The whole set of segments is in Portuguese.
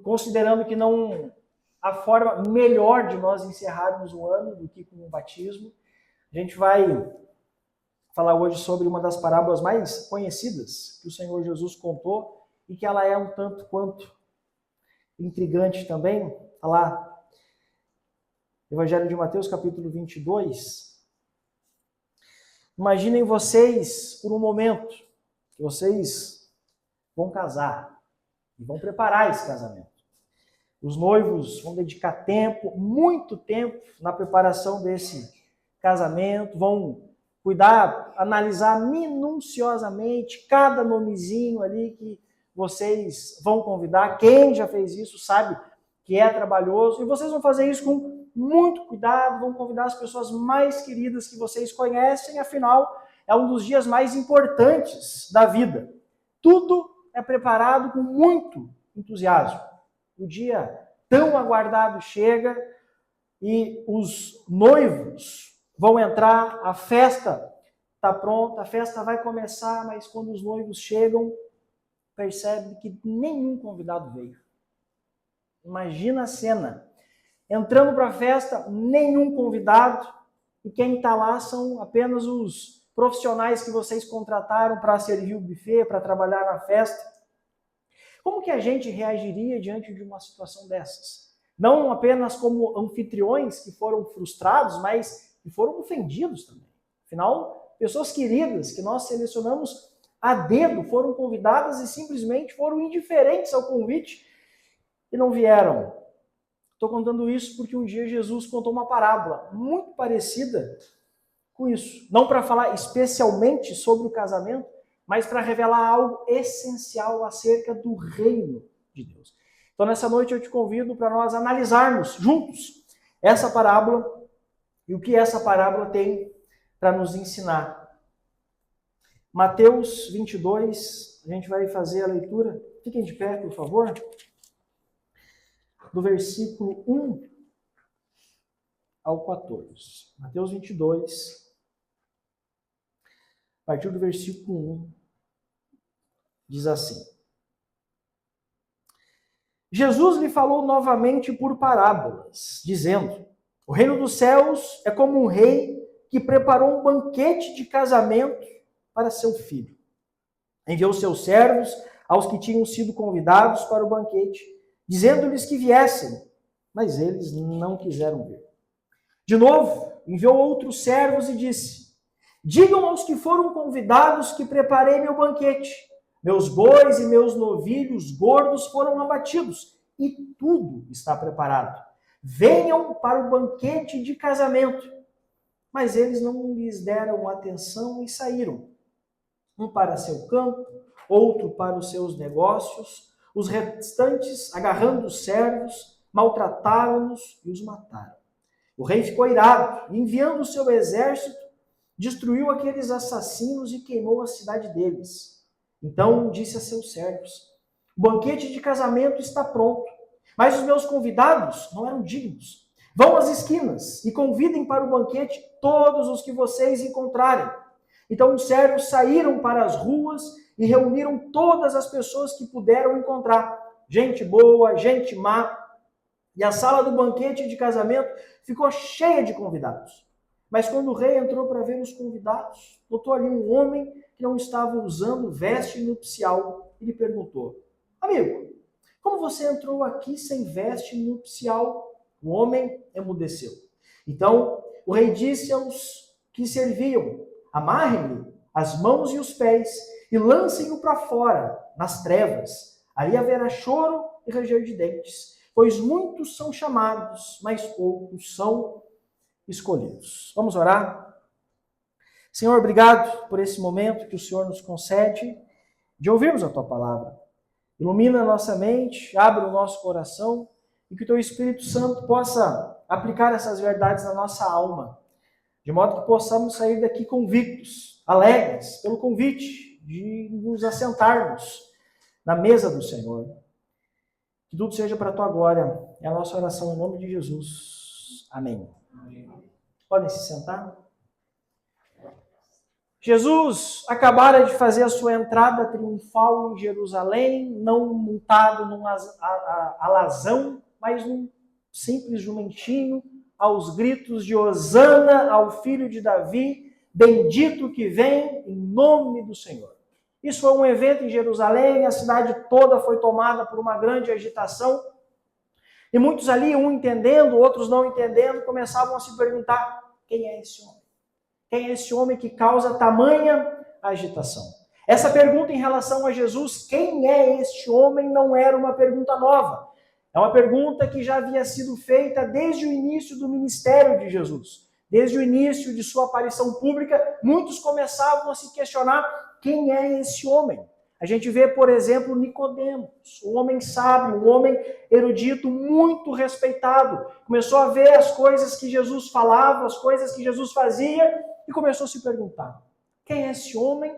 considerando que não há forma melhor de nós encerrarmos o ano do que com o batismo, a gente vai falar hoje sobre uma das parábolas mais conhecidas que o Senhor Jesus contou e que ela é um tanto quanto intrigante também. Está lá, Evangelho de Mateus, capítulo 22. Imaginem vocês, por um momento, que vocês vão casar e vão preparar esse casamento. Os noivos vão dedicar tempo, muito tempo, na preparação desse casamento, vão cuidar, analisar minuciosamente cada nomezinho ali que vocês vão convidar. Quem já fez isso sabe que é trabalhoso, e vocês vão fazer isso com muito cuidado, vão convidar as pessoas mais queridas que vocês conhecem, afinal, é um dos dias mais importantes da vida. Tudo é preparado com muito entusiasmo. O dia tão aguardado chega e os noivos vão entrar, a festa está pronta, a festa vai começar, mas quando os noivos chegam, percebe que nenhum convidado veio. Imagina a cena. Entrando para a festa, nenhum convidado, e quem está lá são apenas os profissionais que vocês contrataram para servir o buffet, para trabalhar na festa. Como que a gente reagiria diante de uma situação dessas? Não apenas como anfitriões que foram frustrados, mas que foram ofendidos também. Afinal, pessoas queridas que nós selecionamos a dedo foram convidadas e simplesmente foram indiferentes ao convite e não vieram. Estou contando isso porque um dia Jesus contou uma parábola muito parecida com isso. Não para falar especialmente sobre o casamento, mas para revelar algo essencial acerca do reino de Deus. Então, nessa noite eu te convido para nós analisarmos juntos essa parábola e o que essa parábola tem para nos ensinar. Mateus 22, a gente vai fazer a leitura. Fiquem de pé, por favor. Do versículo 1 ao 14. Mateus 22, a partir do versículo 1, diz assim: Jesus lhe falou novamente por parábolas, dizendo: o reino dos céus é como um rei que preparou um banquete de casamento para seu filho. Enviou seus servos aos que tinham sido convidados para o banquete, dizendo-lhes que viessem, mas eles não quiseram vir. De novo, enviou outros servos e disse: digam aos que foram convidados que preparei meu banquete. Meus bois e meus novilhos gordos foram abatidos e tudo está preparado. Venham para o banquete de casamento. Mas eles não lhes deram atenção e saíram. Um para seu campo, outro para os seus negócios. Os restantes, agarrando os servos, maltrataram-nos e os mataram. O rei ficou irado e, enviando o seu exército, destruiu aqueles assassinos e queimou a cidade deles. Então disse a seus servos: o banquete de casamento está pronto, mas os meus convidados não eram dignos. Vão às esquinas e convidem para o banquete todos os que vocês encontrarem. Então os servos saíram para as ruas e reuniram todas as pessoas que puderam encontrar. Gente boa, gente má. E a sala do banquete de casamento ficou cheia de convidados. Mas quando o rei entrou para ver os convidados, notou ali um homem que não estava usando veste nupcial e lhe perguntou: amigo, como você entrou aqui sem veste nupcial? O homem emudeceu. Então o rei disse aos que serviam: amarrem-lhe as mãos e os pés e lancem-o para fora, nas trevas. Ali haverá choro e ranger de dentes, pois muitos são chamados, mas poucos são escolhidos. Vamos orar? Senhor, obrigado por esse momento que o Senhor nos concede de ouvirmos a Tua palavra. Ilumina a nossa mente, abre o nosso coração e que o Teu Espírito Santo possa aplicar essas verdades na nossa alma, de modo que possamos sair daqui convictos, alegres pelo convite de nos assentarmos na mesa do Senhor. Que tudo seja para a Tua glória. É a nossa oração em nome de Jesus. Amém. Podem se sentar. Jesus acabara de fazer a sua entrada triunfal em Jerusalém, não montado num alazão, mas num simples jumentinho, aos gritos de Hosana ao filho de Davi, bendito que vem em nome do Senhor. Isso foi um evento em Jerusalém, a cidade toda foi tomada por uma grande agitação, e muitos ali, um entendendo, outros não entendendo, começavam a se perguntar: quem é esse homem? Quem é esse homem que causa tamanha agitação? Essa pergunta em relação a Jesus, quem é este homem, não era uma pergunta nova. É uma pergunta que já havia sido feita desde o início do ministério de Jesus. Desde o início de sua aparição pública, muitos começavam a se questionar: quem é esse homem? A gente vê, por exemplo, Nicodemos, um homem sábio, um homem erudito, muito respeitado. Começou a ver as coisas que Jesus falava, as coisas que Jesus fazia, e começou a se perguntar: quem é esse homem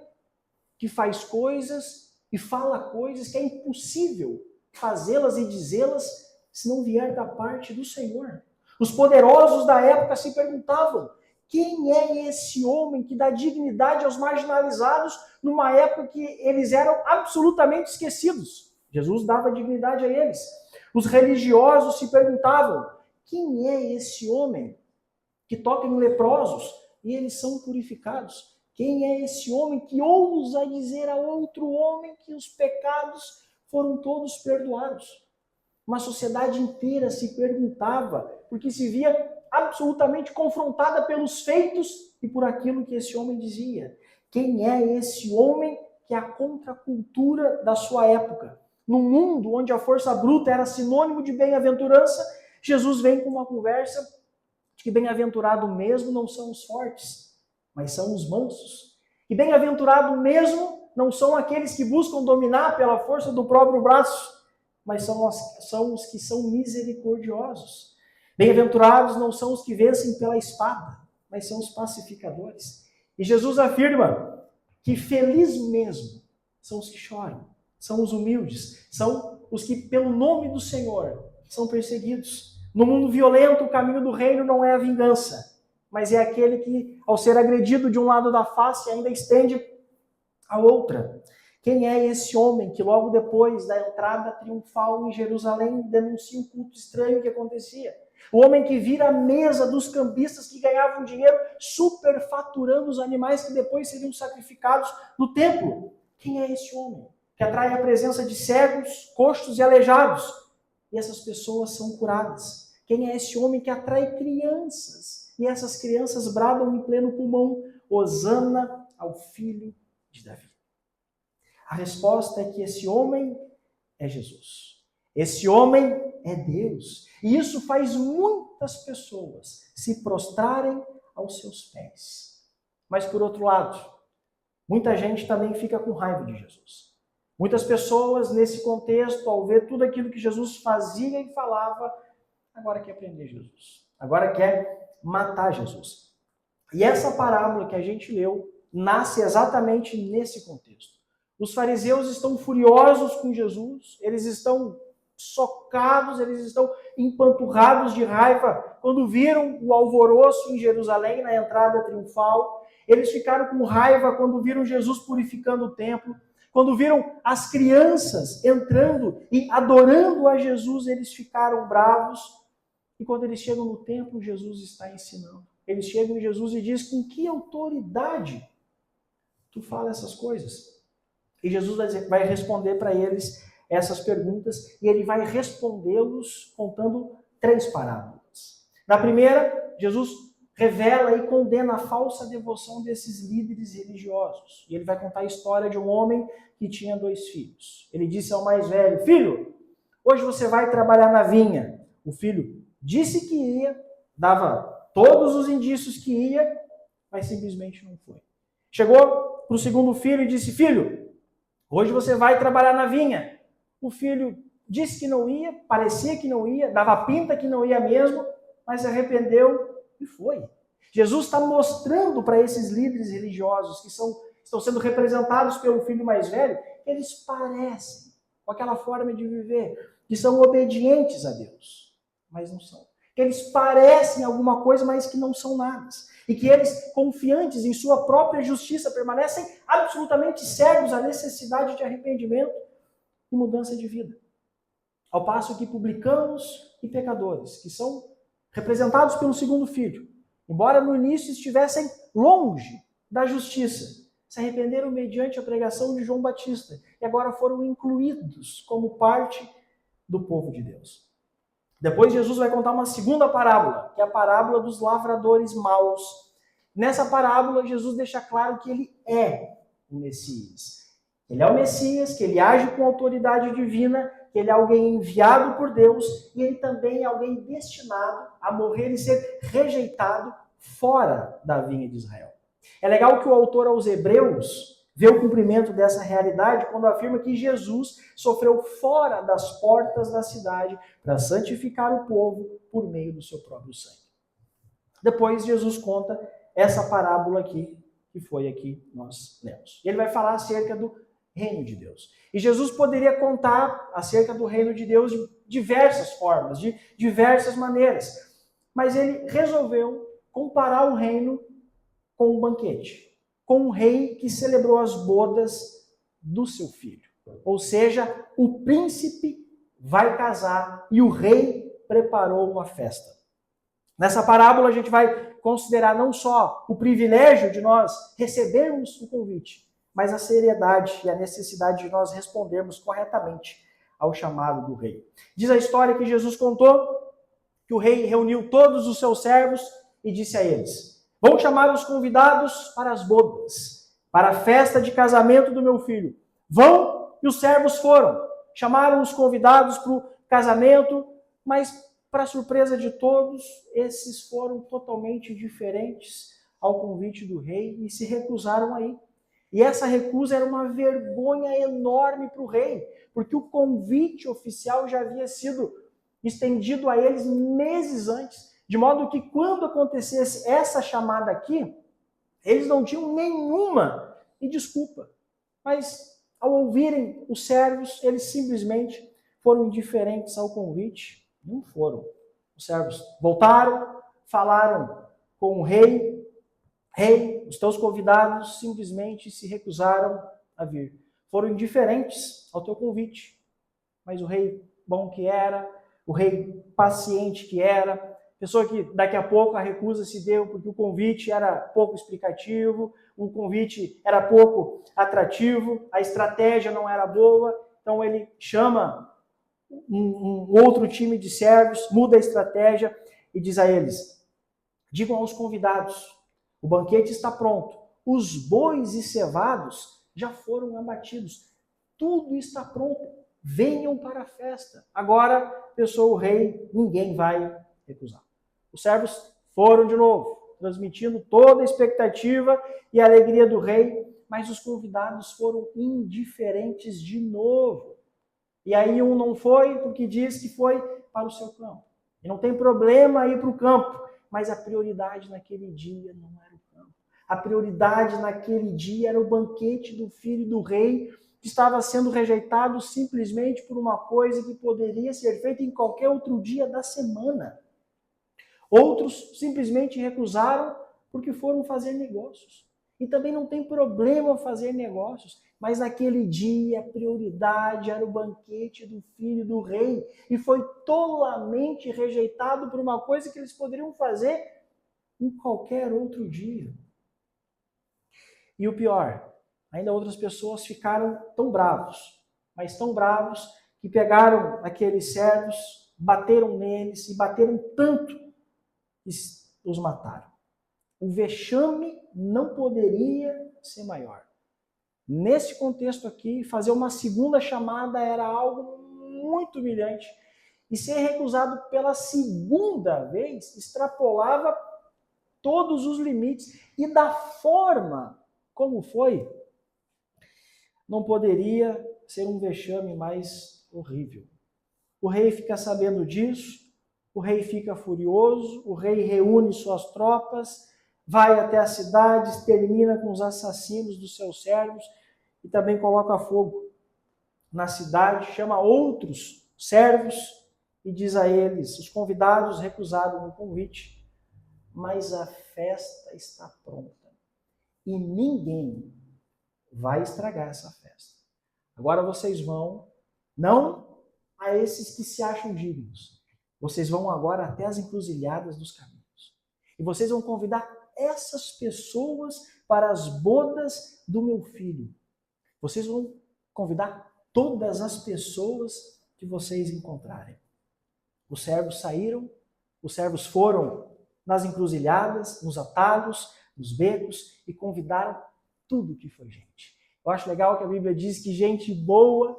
que faz coisas e fala coisas que é impossível fazê-las e dizê-las se não vier da parte do Senhor? Os poderosos da época se perguntavam: quem é esse homem que dá dignidade aos marginalizados numa época que eles eram absolutamente esquecidos? Jesus dava dignidade a eles. Os religiosos se perguntavam: quem é esse homem que toca em leprosos e eles são purificados? Quem é esse homem que ousa dizer a outro homem que os pecados foram todos perdoados? Uma sociedade inteira se perguntava, porque se via absolutamente confrontada pelos feitos e por aquilo que esse homem dizia. Quem é esse homem que é a contracultura da sua época? Num mundo onde a força bruta era sinônimo de bem-aventurança, Jesus vem com uma conversa de que bem-aventurado mesmo não são os fortes, mas são os mansos. E bem-aventurado mesmo não são aqueles que buscam dominar pela força do próprio braço, mas são os que são misericordiosos. Bem-aventurados não são os que vencem pela espada, mas são os pacificadores. E Jesus afirma que feliz mesmo são os que choram, são os humildes, são os que, pelo nome do Senhor, são perseguidos. No mundo violento, o caminho do reino não é a vingança, mas é aquele que, ao ser agredido de um lado da face, ainda estende a outra. Quem é esse homem que logo depois da entrada triunfal em Jerusalém denuncia um culto estranho que acontecia? O homem que vira a mesa dos cambistas que ganhavam dinheiro superfaturando os animais que depois seriam sacrificados no templo. Quem é esse homem? Que atrai a presença de cegos, coxos e aleijados. E essas pessoas são curadas. Quem é esse homem que atrai crianças? E essas crianças bradam em pleno pulmão: Hosana ao filho de Davi. A resposta é que esse homem é Jesus. Esse homem é Deus. E isso faz muitas pessoas se prostrarem aos seus pés. Mas, por outro lado, muita gente também fica com raiva de Jesus. Muitas pessoas, nesse contexto, ao ver tudo aquilo que Jesus fazia e falava, agora quer prender Jesus. Agora quer matar Jesus. E essa parábola que a gente leu nasce exatamente nesse contexto. Os fariseus estão furiosos com Jesus, eles estão socados, eles estão empanturrados de raiva quando viram o alvoroço em Jerusalém, na entrada triunfal. Eles ficaram com raiva quando viram Jesus purificando o templo, quando viram as crianças entrando e adorando a Jesus, eles ficaram bravos. E quando eles chegam no templo, Jesus está ensinando. Eles chegam em Jesus e dizem: com que autoridade tu fala essas coisas? E Jesus vai responder para eles essas perguntas, e ele vai respondê-los contando 3 parábolas. Na primeira, Jesus revela e condena a falsa devoção desses líderes religiosos. E ele vai contar a história de um homem que tinha 2 filhos. Ele disse ao mais velho: filho, hoje você vai trabalhar na vinha. O filho disse que ia, dava todos os indícios que ia, mas simplesmente não foi. Chegou para o segundo filho e disse: filho, hoje você vai trabalhar na vinha. O filho disse que não ia, parecia que não ia, dava pinta que não ia mesmo, mas se arrependeu e foi. Jesus está mostrando para esses líderes religiosos que estão sendo representados pelo filho mais velho, que eles parecem, com aquela forma de viver, que são obedientes a Deus, mas não são. que eles parecem alguma coisa, mas que não são nada. E que eles, confiantes em sua própria justiça, permanecem absolutamente cegos à necessidade de arrependimento e mudança de vida. Ao passo que publicanos e pecadores, que são representados pelo segundo filho, embora no início estivessem longe da justiça, se arrependeram mediante a pregação de João Batista e agora foram incluídos como parte do povo de Deus. Depois Jesus vai contar uma segunda parábola, que é a parábola dos lavradores maus. Nessa parábola, Jesus deixa claro que ele é o Messias. Ele é o Messias, que ele age com autoridade divina, que ele é alguém enviado por Deus e ele também é alguém destinado a morrer e ser rejeitado fora da vinha de Israel. É legal que o autor aos Hebreus vê o cumprimento dessa realidade quando afirma que Jesus sofreu fora das portas da cidade para santificar o povo por meio do seu próprio sangue. Depois Jesus conta essa parábola aqui, que foi aqui nós lemos. Ele vai falar acerca do reino de Deus. E Jesus poderia contar acerca do reino de Deus de diversas formas, de diversas maneiras. Mas ele resolveu comparar o reino com um banquete, com um rei que celebrou as bodas do seu filho. Ou seja, o príncipe vai casar e o rei preparou uma festa. Nessa parábola a gente vai considerar não só o privilégio de nós recebermos o convite, mas a seriedade e a necessidade de nós respondermos corretamente ao chamado do rei. Diz a história que Jesus contou que o rei reuniu todos os seus servos e disse a eles: vão chamar os convidados para as bodas, para a festa de casamento do meu filho. Vão, e os servos foram. Chamaram os convidados para o casamento, mas, para surpresa de todos, esses foram totalmente diferentes ao convite do rei e se recusaram a ir. E essa recusa era uma vergonha enorme para o rei, porque o convite oficial já havia sido estendido a eles meses antes, de modo que quando acontecesse essa chamada aqui, eles não tinham nenhuma desculpa. Mas, ao ouvirem os servos, eles simplesmente foram indiferentes ao convite. Não foram. Os servos voltaram, falaram com o rei: rei, os teus convidados simplesmente se recusaram a vir. Foram indiferentes ao teu convite. Mas o rei bom que era, o rei paciente que era, pessoa que daqui a pouco a recusa se deu porque o convite era pouco explicativo, o convite era pouco atrativo, a estratégia não era boa, então ele chama um outro time de servos, muda a estratégia e diz a eles: digam aos convidados, o banquete está pronto, os bois e cevados já foram abatidos, tudo está pronto, venham para a festa. Agora, pensou o rei, ninguém vai recusar. Os servos foram de novo, transmitindo toda a expectativa e a alegria do rei, mas os convidados foram indiferentes de novo. E aí um não foi porque diz que foi para o seu campo. E não tem problema ir para o campo, mas a prioridade naquele dia não era o campo. A prioridade naquele dia era o banquete do filho do rei, que estava sendo rejeitado simplesmente por uma coisa que poderia ser feita em qualquer outro dia da semana. Outros simplesmente recusaram porque foram fazer negócios. E também não tem problema fazer negócios, mas naquele dia a prioridade era o banquete do filho do rei. E foi tolamente rejeitado por uma coisa que eles poderiam fazer em qualquer outro dia. E o pior, ainda outras pessoas ficaram tão bravos, mas tão bravos, que pegaram aqueles servos, bateram neles e bateram tanto que os mataram. O vexame não poderia ser maior. Nesse contexto aqui, fazer uma segunda chamada era algo muito humilhante. E ser recusado pela segunda vez extrapolava todos os limites. E da forma como foi, não poderia ser um vexame mais horrível. O rei fica sabendo disso, o rei fica furioso, o rei reúne suas tropas, vai até as cidades, termina com os assassinos dos seus servos e também coloca fogo na cidade, chama outros servos e diz a eles, os convidados recusaram o convite, mas a festa está pronta e ninguém vai estragar essa festa. Agora vocês vão, não a esses que se acham dignos, vocês vão agora até as encruzilhadas dos caminhos. E vocês vão convidar essas pessoas para as bodas do meu filho. Vocês vão convidar todas as pessoas que vocês encontrarem. Os servos saíram, os servos foram nas encruzilhadas, nos atalhos, nos becos e convidaram tudo que foi gente. Eu acho legal que a Bíblia diz que gente boa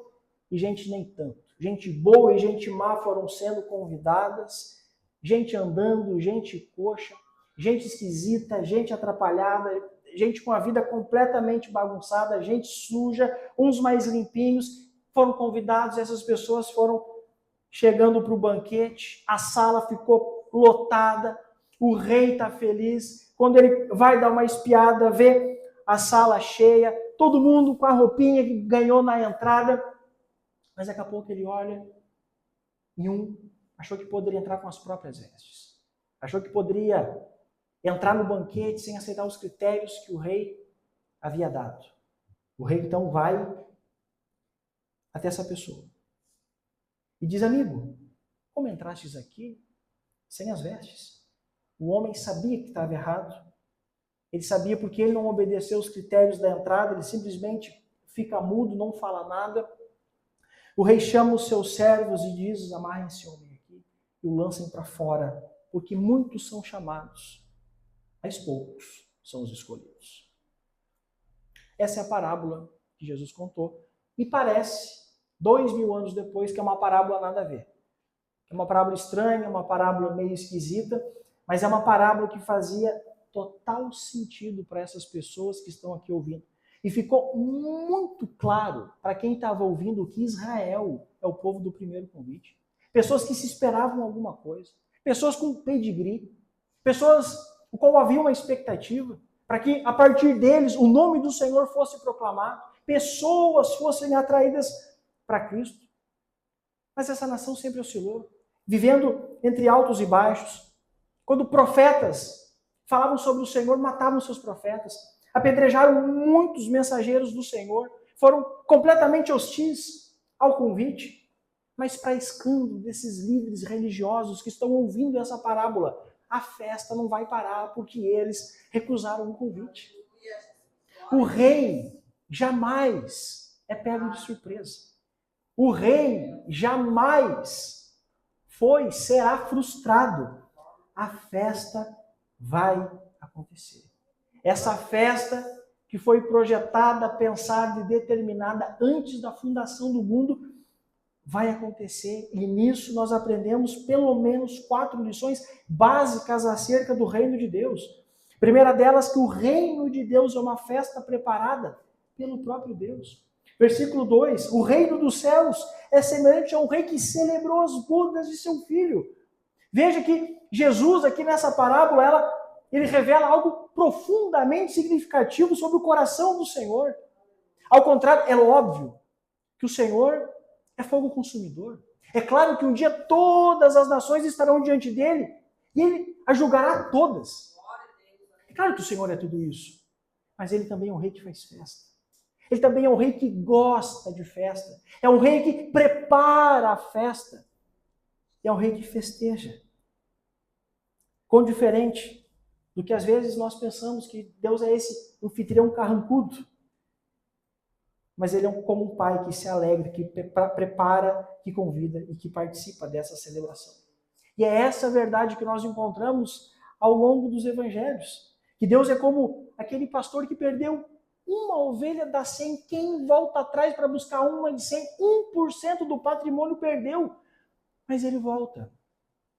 e gente nem tanto. Gente boa e gente má foram sendo convidadas, gente andando, gente coxa, gente esquisita, gente atrapalhada, gente com a vida completamente bagunçada, gente suja, uns mais limpinhos, foram convidados, essas pessoas foram chegando para o banquete, a sala ficou lotada, o rei está feliz, quando ele vai dar uma espiada, vê a sala cheia, todo mundo com a roupinha que ganhou na entrada, mas daqui a pouco ele olha e achou que poderia entrar com as próprias vestes, achou que poderia entrar no banquete sem aceitar os critérios que o rei havia dado. O rei então vai até essa pessoa e diz, amigo, como entrastes aqui sem as vestes? O homem sabia que estava errado, ele sabia porque ele não obedeceu os critérios da entrada, ele simplesmente fica mudo, não fala nada. O rei chama os seus servos e diz, amarrem esse homem aqui e o lancem para fora, porque muitos são chamados, mas poucos são os escolhidos. Essa é a parábola que Jesus contou. E parece, 2000 anos depois, que é uma parábola nada a ver. É uma parábola estranha, uma parábola meio esquisita, mas é uma parábola que fazia total sentido para essas pessoas que estão aqui ouvindo. E ficou muito claro para quem estava ouvindo que Israel é o povo do primeiro convite. Pessoas que se esperavam alguma coisa. Pessoas com pedigree. Pessoas com qual havia uma expectativa para que, a partir deles, o nome do Senhor fosse proclamado. Pessoas fossem atraídas para Cristo. Mas essa nação sempre oscilou, vivendo entre altos e baixos. Quando profetas falavam sobre o Senhor, matavam seus profetas. Apedrejaram muitos mensageiros do Senhor. Foram completamente hostis ao convite. Mas para escândalo desses líderes religiosos que estão ouvindo essa parábola, a festa não vai parar porque eles recusaram o convite. O rei jamais é pego de surpresa. O rei jamais será frustrado. A festa vai acontecer. Essa festa que foi projetada, pensada e determinada antes da fundação do mundo vai acontecer. E nisso nós aprendemos pelo menos 4 lições básicas acerca do reino de Deus. A primeira delas, que o reino de Deus é uma festa preparada pelo próprio Deus. Versículo 2, o reino dos céus é semelhante a um rei que celebrou as bodas de seu filho. Veja que Jesus, aqui nessa parábola, ele revela algo profundamente significativo sobre o coração do Senhor. Ao contrário, é óbvio que o Senhor é fogo consumidor. É claro que um dia todas as nações estarão diante dele e ele as julgará todas. É claro que o Senhor é tudo isso, mas ele também é um rei que faz festa. Ele também é um rei que gosta de festa. É um rei que prepara a festa. É um rei que festeja. Quão diferente do que às vezes nós pensamos que Deus é esse anfitrião carrancudo. Mas ele é como um pai que se alegra, que prepara, que convida e que participa dessa celebração. E é essa verdade que nós encontramos ao longo dos evangelhos. Que Deus é como aquele pastor que perdeu uma ovelha das 100, quem volta atrás para buscar uma de 100? 1% do patrimônio perdeu, mas ele volta.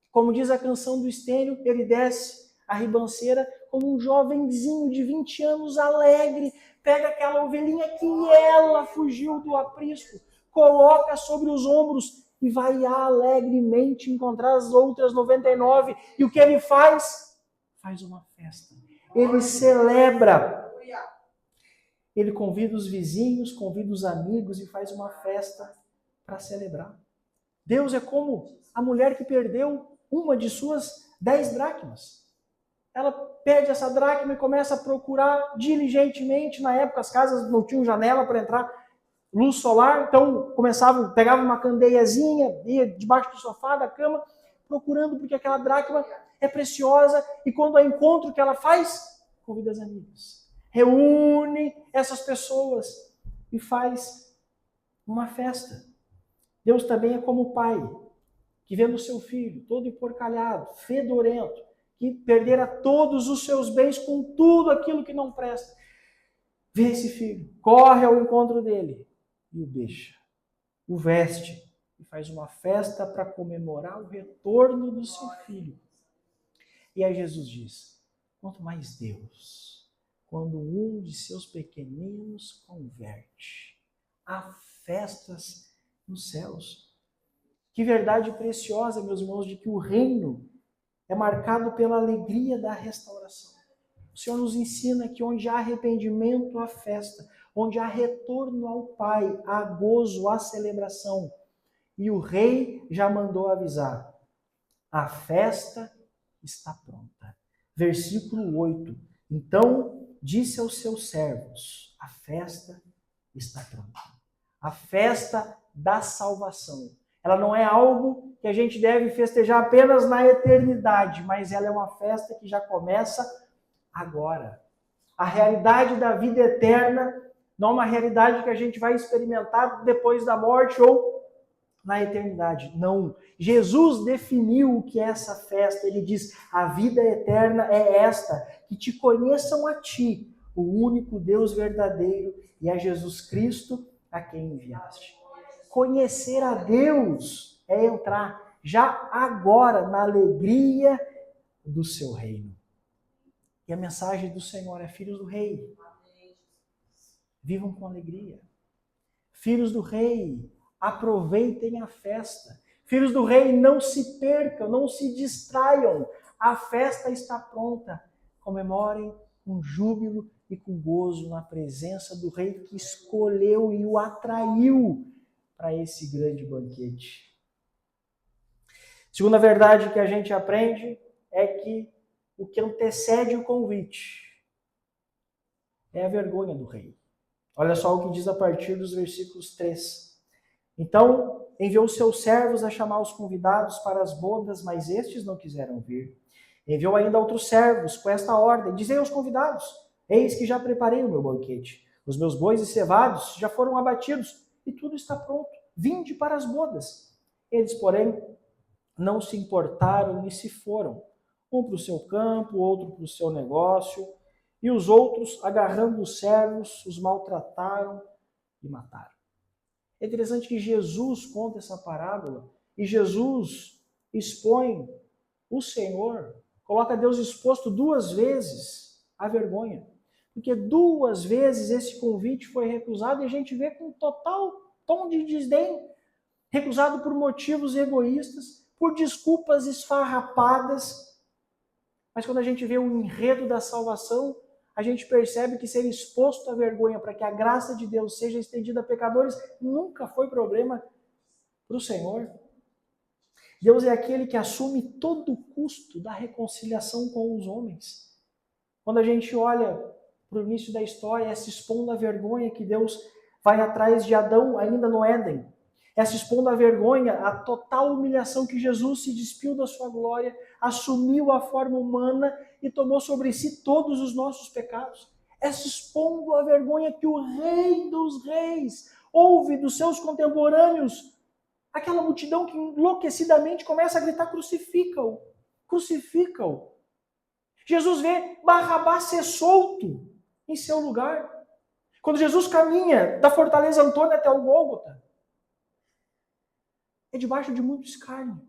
Como diz a canção do Estênio, ele desce a ribanceira como um jovenzinho de 20 anos alegre, pega aquela ovelhinha que ela fugiu do aprisco, coloca sobre os ombros e vai alegremente encontrar as outras 99. E o que ele faz? Faz uma festa. Ele celebra. Ele convida os vizinhos, convida os amigos e faz uma festa para celebrar. Deus é como a mulher que perdeu uma de suas 10 dracmas. Ela perde essa dracma e começa a procurar diligentemente. Na época as casas não tinham janela para entrar luz solar, então pegava uma candeiazinha, ia debaixo do sofá, da cama, procurando, porque aquela dracma é preciosa, e quando a encontra, o que ela faz? Convida as amigas. Reúne essas pessoas e faz uma festa. Deus também é como o pai, que vendo o seu filho todo emporcalhado, fedorento, que perdera todos os seus bens com tudo aquilo que não presta. Vê esse filho, corre ao encontro dele e o beija, o veste e faz uma festa para comemorar o retorno do seu filho. E aí Jesus diz, quanto mais Deus, quando um de seus pequeninos converte, há festas nos céus. Que verdade preciosa, meus irmãos, de que o reino é marcado pela alegria da restauração. O Senhor nos ensina que onde há arrependimento, há festa. Onde há retorno ao Pai, há gozo, há celebração. E o rei já mandou avisar. A festa está pronta. Versículo 8. Então disse aos seus servos, a festa está pronta. A festa da salvação. Ela não é algo que a gente deve festejar apenas na eternidade, mas ela é uma festa que já começa agora. A realidade da vida eterna não é uma realidade que a gente vai experimentar depois da morte ou na eternidade. Não. Jesus definiu o que é essa festa. Ele diz, a vida eterna é esta, que te conheçam a ti, o único Deus verdadeiro, e a Jesus Cristo a quem enviaste. Conhecer a Deus é entrar já agora na alegria do seu reino. E a mensagem do Senhor é, filhos do rei, vivam com alegria. Filhos do rei, aproveitem a festa. Filhos do rei, não se percam, não se distraiam. A festa está pronta. Comemorem com júbilo e com gozo na presença do rei que escolheu e o atraiu para esse grande banquete. Segunda verdade que a gente aprende é que o que antecede o convite é a vergonha do rei. Olha só o que diz a partir dos versículos 3. Então enviou seus servos a chamar os convidados para as bodas, mas estes não quiseram vir. Enviou ainda outros servos com esta ordem: dizei aos convidados, eis que já preparei o meu banquete. Os meus bois e cevados já foram abatidos e tudo está pronto. Vinde para as bodas. Eles, porém, não se importaram e se foram. Um para o seu campo, outro para o seu negócio. E os outros, agarrando os servos, os maltrataram e mataram. É interessante que Jesus conta essa parábola e Jesus expõe o Senhor, coloca Deus exposto 2 vezes à vergonha. Porque 2 vezes esse convite foi recusado e a gente vê com total tom de desdém. Recusado por motivos egoístas, por desculpas esfarrapadas. Mas quando a gente vê o enredo da salvação, a gente percebe que ser exposto à vergonha para que a graça de Deus seja estendida a pecadores nunca foi problema para o Senhor. Deus é aquele que assume todo o custo da reconciliação com os homens. Quando a gente olha para o início da história, essa expondo a vergonha que Deus vai atrás de Adão ainda no Éden. Essa expondo a vergonha, a total humilhação que Jesus se despiu da sua glória, assumiu a forma humana e tomou sobre si todos os nossos pecados. Essa expondo a vergonha que o Rei dos Reis ouve dos seus contemporâneos, aquela multidão que enlouquecidamente começa a gritar: crucifica-o, crucifica-o. Jesus vê Barrabás ser solto em seu lugar. Quando Jesus caminha da Fortaleza Antônia até o Gólgota, é debaixo de muito escárnio,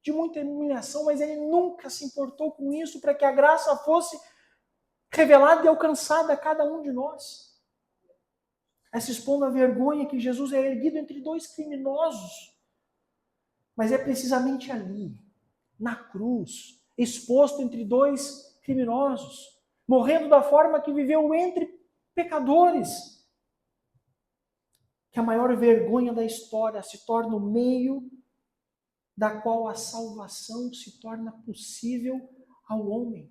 de muita humilhação, mas ele nunca se importou com isso para que a graça fosse revelada e alcançada a cada um de nós. Essa expondo a vergonha que Jesus é erguido entre 2 criminosos. Mas é precisamente ali, na cruz, exposto entre 2 criminosos, morrendo da forma que viveu entre pecadores, que a maior vergonha da história se torna o meio da qual a salvação se torna possível ao homem.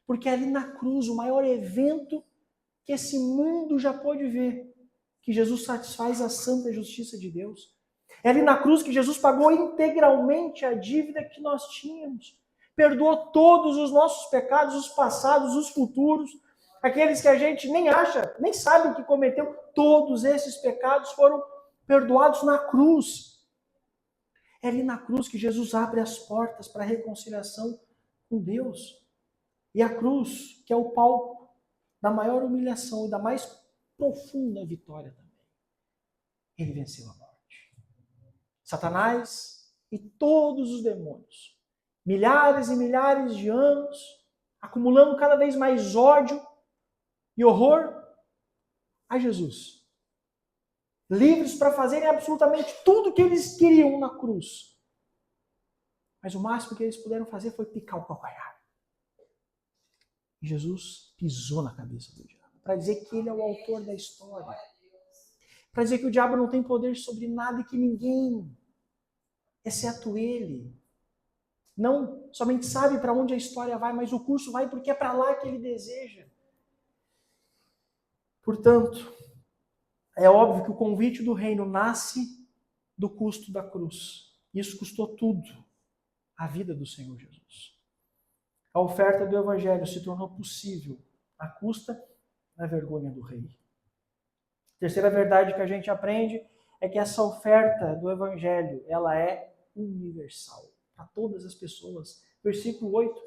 Porque ali na cruz, o maior evento que esse mundo já pôde ver, que Jesus satisfaz a santa justiça de Deus. É ali na cruz que Jesus pagou integralmente a dívida que nós tínhamos. Perdoou todos os nossos pecados, os passados, os futuros, aqueles que a gente nem acha, nem sabe que cometeu. Todos esses pecados foram perdoados na cruz. É ali na cruz que Jesus abre as portas para a reconciliação com Deus. E a cruz, que é o palco da maior humilhação e da mais profunda vitória também. Ele venceu a morte. Satanás e todos os demônios, milhares e milhares de anos, acumulando cada vez mais ódio e horror a Jesus. Livres para fazerem absolutamente tudo o que eles queriam na cruz. Mas o máximo que eles puderam fazer foi picar o calcanhar. E Jesus pisou na cabeça do diabo, para dizer que ele é o autor da história. Para dizer que o diabo não tem poder sobre nada e que ninguém, exceto ele, não somente sabe para onde a história vai, mas o curso vai porque é para lá que ele deseja. Portanto, é óbvio que o convite do reino nasce do custo da cruz. Isso custou tudo, a vida do Senhor Jesus. A oferta do Evangelho se tornou possível à custa da vergonha do rei. A terceira verdade que a gente aprende é que essa oferta do Evangelho, ela é universal, para todas as pessoas. Versículo 8,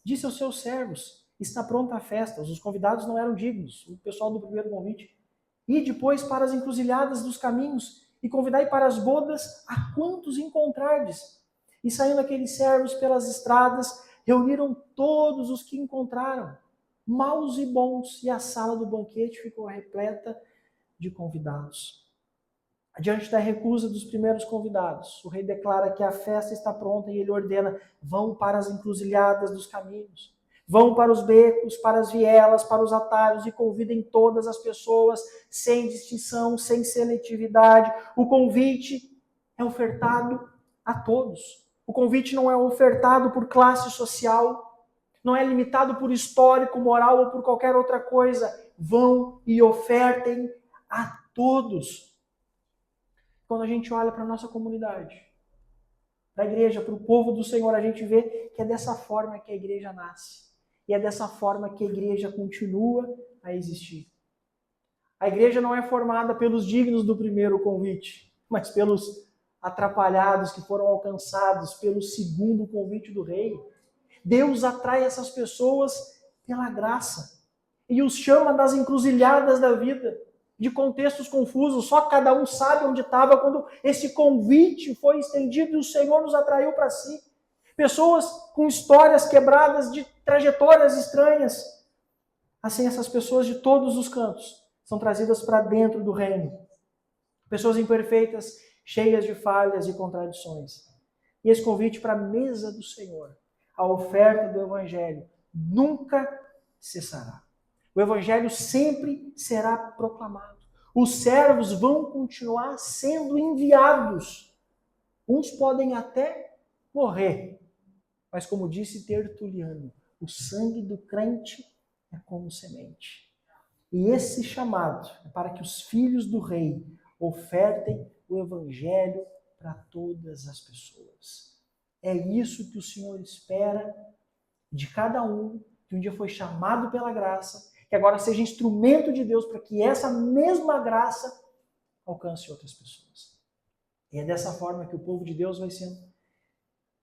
disse aos seus servos, está pronta a festa, os convidados não eram dignos, o pessoal do primeiro convite. E depois para as encruzilhadas dos caminhos, e convidai para as bodas a quantos encontrardes. E saindo aqueles servos pelas estradas, reuniram todos os que encontraram, maus e bons, e a sala do banquete ficou repleta de convidados. Diante da recusa dos primeiros convidados, o rei declara que a festa está pronta e ele ordena, vão para as encruzilhadas dos caminhos, vão para os becos, para as vielas, para os atalhos e convidem todas as pessoas, sem distinção, sem seletividade. O convite é ofertado a todos. O convite não é ofertado por classe social, não é limitado por histórico, moral ou por qualquer outra coisa. Vão e ofertem a todos. Quando a gente olha para a nossa comunidade, para a igreja, para o povo do Senhor, a gente vê que é dessa forma que a igreja nasce. E é dessa forma que a igreja continua a existir. A igreja não é formada pelos dignos do primeiro convite, mas pelos atrapalhados que foram alcançados pelo segundo convite do rei. Deus atrai essas pessoas pela graça e os chama das encruzilhadas da vida, de contextos confusos, só cada um sabe onde estava quando esse convite foi estendido e o Senhor nos atraiu para si. Pessoas com histórias quebradas, de trajetórias estranhas. Assim, essas pessoas de todos os cantos são trazidas para dentro do reino. Pessoas imperfeitas, cheias de falhas e contradições. E esse convite para a mesa do Senhor, a oferta do Evangelho, nunca cessará. O Evangelho sempre será proclamado. Os servos vão continuar sendo enviados. Uns podem até morrer. Mas como disse Tertuliano, o sangue do crente é como semente. E esse chamado é para que os filhos do rei ofertem o Evangelho para todas as pessoas. É isso que o Senhor espera de cada um que um dia foi chamado pela graça, que agora seja instrumento de Deus para que essa mesma graça alcance outras pessoas. E é dessa forma que o povo de Deus vai sendo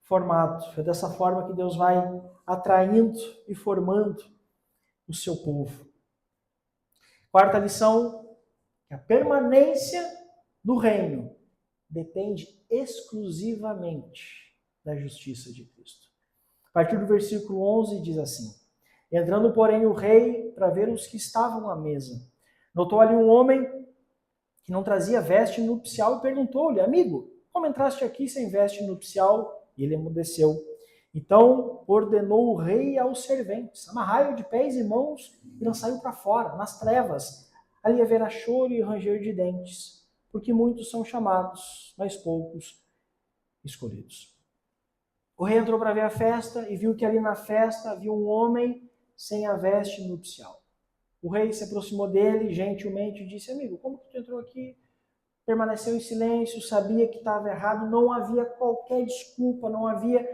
formado. É dessa forma que Deus vai atraindo e formando o seu povo. Quarta lição, que a permanência do reino depende exclusivamente da justiça de Cristo. A partir do versículo 11 diz assim, entrando, porém, o rei para ver os que estavam à mesa, notou ali um homem que não trazia veste nupcial e perguntou-lhe, amigo, como entraste aqui sem veste nupcial? E ele emudeceu. Então ordenou o rei aos serventes, amarrai-o de pés e mãos e lançai-o para fora, nas trevas. Ali haverá choro e ranger de dentes, porque muitos são chamados, mas poucos escolhidos. O rei entrou para ver a festa e viu que ali na festa havia um homem sem a veste nupcial. O rei se aproximou dele gentilmente e disse: amigo, como que tu entrou aqui? Permaneceu em silêncio, sabia que estava errado, não havia qualquer desculpa, não havia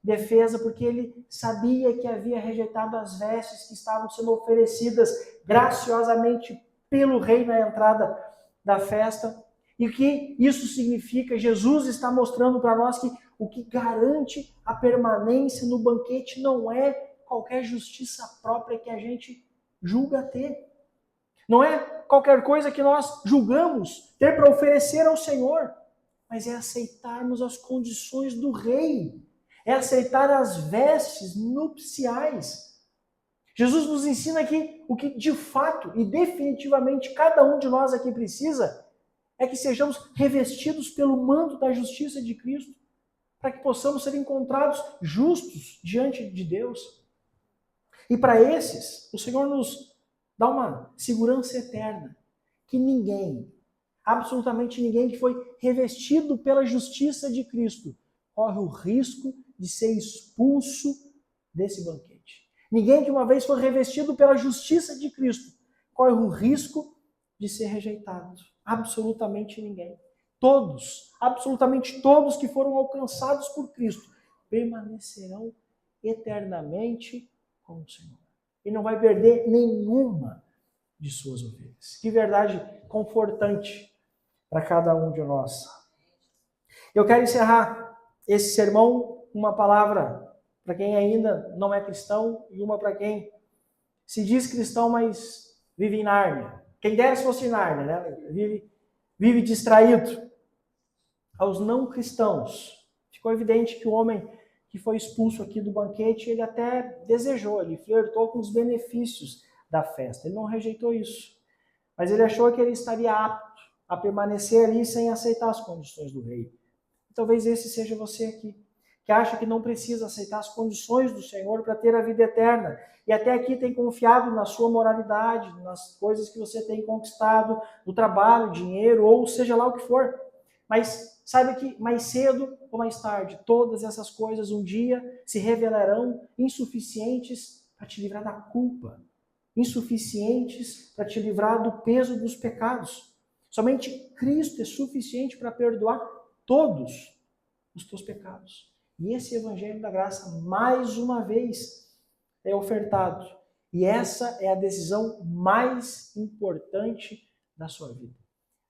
defesa, porque ele sabia que havia rejeitado as vestes que estavam sendo oferecidas graciosamente pelo rei na entrada da festa. E o que isso significa? Jesus está mostrando para nós que o que garante a permanência no banquete não é qualquer justiça própria que a gente julga ter. Não é qualquer coisa que nós julgamos ter para oferecer ao Senhor, mas é aceitarmos as condições do rei, é aceitar as vestes nupciais. Jesus nos ensina que o que de fato e definitivamente cada um de nós aqui precisa é que sejamos revestidos pelo manto da justiça de Cristo, para que possamos ser encontrados justos diante de Deus. E para esses, o Senhor nos dá uma segurança eterna, que ninguém, absolutamente ninguém que foi revestido pela justiça de Cristo, corre o risco de ser expulso desse banquete. Ninguém que uma vez foi revestido pela justiça de Cristo, corre o risco de ser rejeitado. Absolutamente ninguém. Todos, absolutamente todos que foram alcançados por Cristo, permanecerão eternamente com o Senhor. E não vai perder nenhuma de suas ovelhas. Que verdade confortante para cada um de nós. Eu quero encerrar esse sermão com uma palavra para quem ainda não é cristão e uma para quem se diz cristão, mas vive em Nárnia. Quem dera se fosse em Nárnia, né? Vive distraído. Aos não cristãos, ficou evidente que o homem que foi expulso aqui do banquete, ele até desejou, ele flertou com os benefícios da festa. Ele não rejeitou isso, mas ele achou que ele estaria apto a permanecer ali sem aceitar as condições do rei. Talvez esse seja você aqui, que acha que não precisa aceitar as condições do Senhor para ter a vida eterna. E até aqui tem confiado na sua moralidade, nas coisas que você tem conquistado, no trabalho, dinheiro, ou seja lá o que for. Mas saiba que mais cedo ou mais tarde, todas essas coisas um dia se revelarão insuficientes para te livrar da culpa, insuficientes para te livrar do peso dos pecados. Somente Cristo é suficiente para perdoar todos os teus pecados. E esse Evangelho da Graça, mais uma vez, é ofertado. E essa é a decisão mais importante da sua vida.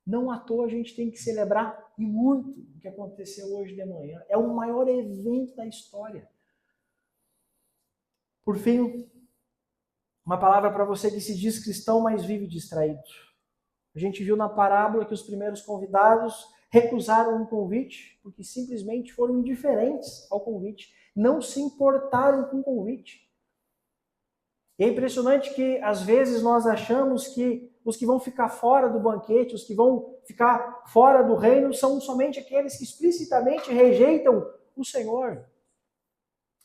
Não à toa a gente tem que celebrar e muito o que aconteceu hoje de manhã. É o maior evento da história. Por fim, uma palavra para você que se diz cristão, mas vive distraído. A gente viu na parábola que os primeiros convidados recusaram um convite porque simplesmente foram indiferentes ao convite, não se importaram com o convite. E é impressionante que às vezes nós achamos que os que vão ficar fora do banquete, os que vão ficar fora do reino, são somente aqueles que explicitamente rejeitam o Senhor.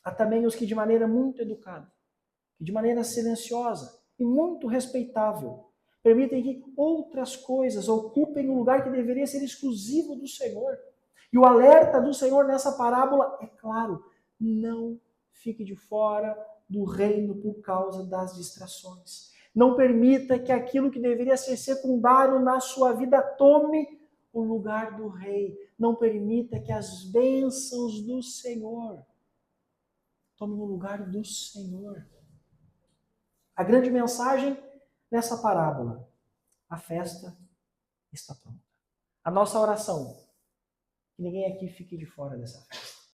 Há também os que de maneira muito educada, de maneira silenciosa e muito respeitável, permitem que outras coisas ocupem um lugar que deveria ser exclusivo do Senhor. E o alerta do Senhor nessa parábola é claro: não fique de fora do reino por causa das distrações. Não permita que aquilo que deveria ser secundário na sua vida tome o lugar do rei. Não permita que as bênçãos do Senhor tomem o lugar do Senhor. A grande mensagem nessa parábola: a festa está pronta. A nossa oração: que ninguém aqui fique de fora dessa festa.